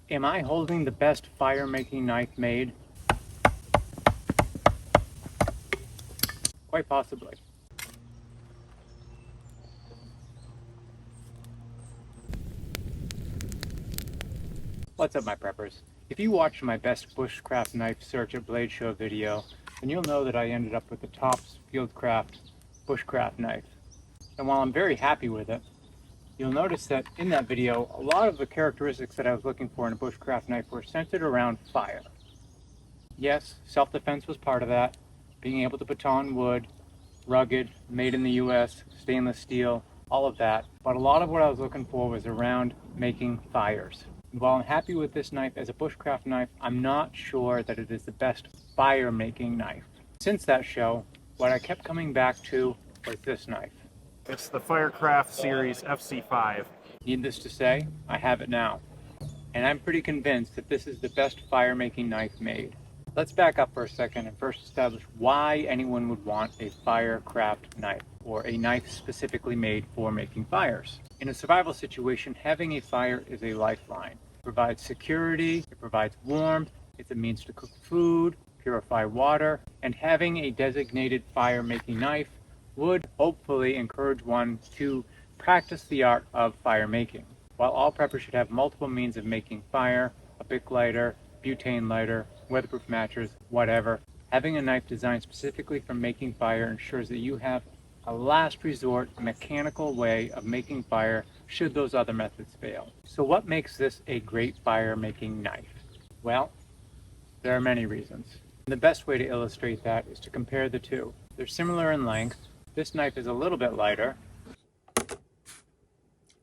Am I holding the best fire making knife made? Quite possibly. What's up, my preppers? If you watched my best bushcraft knife search at Blade Show video, then you'll know that I ended up with the Tops Fieldcraft bushcraft knife. And while I'm very happy with it, you'll notice that in that video, a lot of the characteristics that I was looking for in a bushcraft knife were centered around fire. Yes, self-defense was part of that, being able to baton wood, rugged, made in the US, stainless steel, all of that. But a lot of what I was looking for was around making fires. And while I'm happy with this knife as a bushcraft knife, I'm not sure that it is the best fire-making knife. Since that show, what I kept coming back to was this knife. It's the Firecraft series FC5. Needless to say, I have it now. And I'm pretty convinced that this is the best fire-making knife made. Let's back up for a second and first establish why anyone would want a Firecraft knife, or a knife specifically made for making fires. In a survival situation, having a fire is a lifeline. It provides security, it provides warmth, it's a means to cook food, purify water, and having a designated fire-making knife would hopefully encourage one to practice the art of fire making. While all preppers should have multiple means of making fire, a Bic lighter, butane lighter, weatherproof matches, whatever, having a knife designed specifically for making fire ensures that you have a last resort mechanical way of making fire should those other methods fail. So what makes this a great fire making knife? Well, there are many reasons. And the best way to illustrate that is to compare the two. They're similar in length. This knife is a little bit lighter,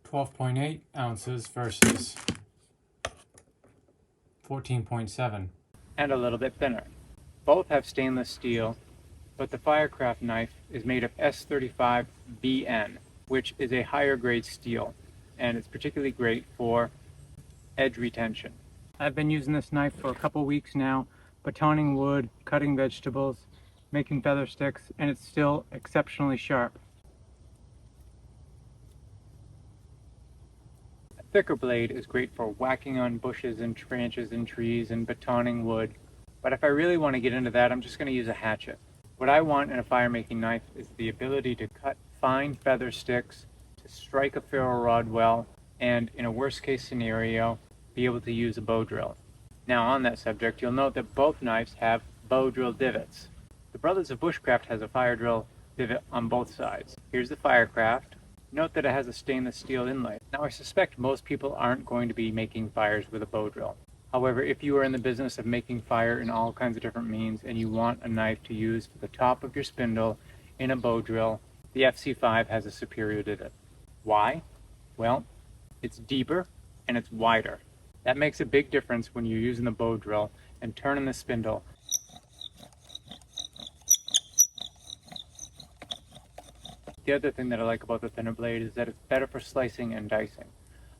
12.8 ounces versus 14.7. and a little bit thinner. Both have stainless steel, but the Firecraft knife is made of S35BN, which is a higher grade steel, and it's particularly great for edge retention. I've been using this knife for a couple weeks now, batoning wood, cutting vegetables, making feather sticks, and it's still exceptionally sharp. A thicker blade is great for whacking on bushes and branches and trees and batoning wood, but if I really want to get into that, I'm just going to use a hatchet. What I want in a fire making knife is the ability to cut fine feather sticks, to strike a ferro rod well, and in a worst case scenario, be able to use a bow drill. Now on that subject, you'll note that both knives have bow drill divots. The Brothers of Bushcraft has a fire drill divot on both sides. Here's the Firecraft. Note that it has a stainless steel inlay. Now I suspect most people aren't going to be making fires with a bow drill. However, if you are in the business of making fire in all kinds of different means and you want a knife to use for the top of your spindle in a bow drill, the FC5 has a superior divot. Why? Well, it's deeper and it's wider. That makes a big difference when you're using the bow drill and turning the spindle. The other thing that I like about the thinner blade is that it's better for slicing and dicing.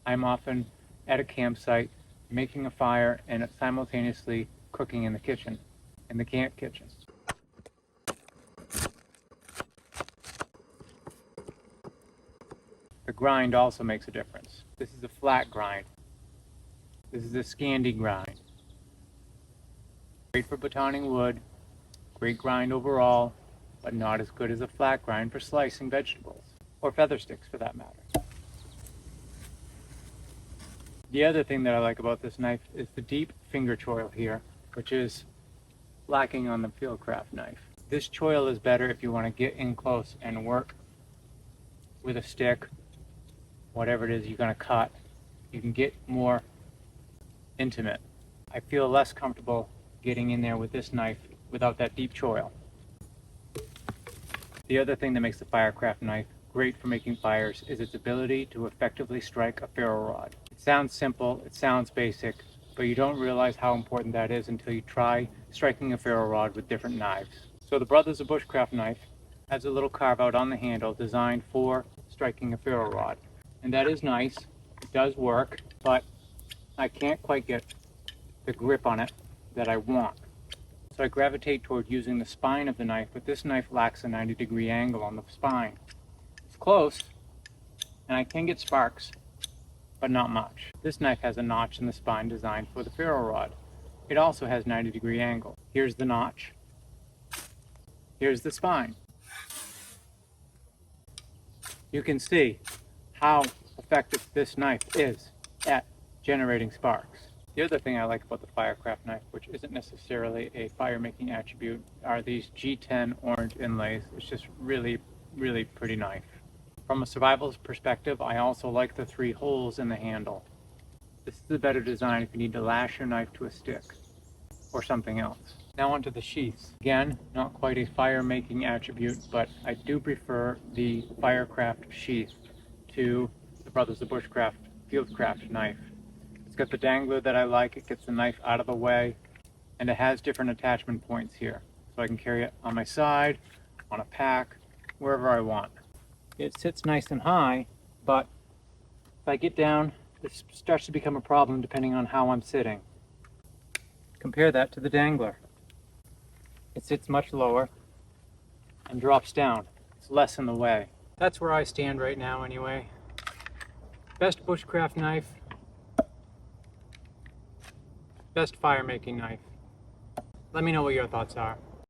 I'm often at a campsite making a fire and simultaneously cooking in the kitchen, in the camp kitchen. The grind also makes a difference. This is a flat grind. This is a Scandi grind. Great for batoning wood, great grind overall, but not as good as a flat grind for slicing vegetables, or feather sticks for that matter. The other thing that I like about this knife is the deep finger choil here, which is lacking on the Fieldcraft knife. This choil is better if you want to get in close and work with a stick, whatever it is you're going to cut. You can get more intimate. I feel less comfortable getting in there with this knife without that deep choil. The other thing that makes the Firecraft knife great for making fires is its ability to effectively strike a ferro rod. It sounds simple, it sounds basic, but you don't realize how important that is until you try striking a ferro rod with different knives. So the Brothers of Bushcraft knife has a little carve out on the handle designed for striking a ferro rod. And that is nice, it does work, but I can't quite get the grip on it that I want. So I gravitate toward using the spine of the knife, but this knife lacks a 90-degree angle on the spine. It's close, and I can get sparks, but not much. This knife has a notch in the spine designed for the ferro rod. It also has 90-degree angle. Here's the notch. Here's the spine. You can see how effective this knife is at generating sparks. The other thing I like about the Firecraft knife, which isn't necessarily a fire-making attribute, are these G10 orange inlays. It's just really, really pretty knife. From a survivalist perspective, I also like the 3 holes in the handle. This is a better design if you need to lash your knife to a stick or something else. Now onto the sheaths. Again, not quite a fire-making attribute, but I do prefer the Firecraft sheath to the Brothers of Bushcraft Fieldcraft knife. It's got the dangler that I like, it gets the knife out of the way, and it has different attachment points here. So I can carry it on my side, on a pack, wherever I want. It sits nice and high, but if I get down, this starts to become a problem depending on how I'm sitting. Compare that to the dangler. It sits much lower and drops down. It's less in the way. That's where I stand right now anyway. Best bushcraft knife. Best fire making knife. Let me know what your thoughts are.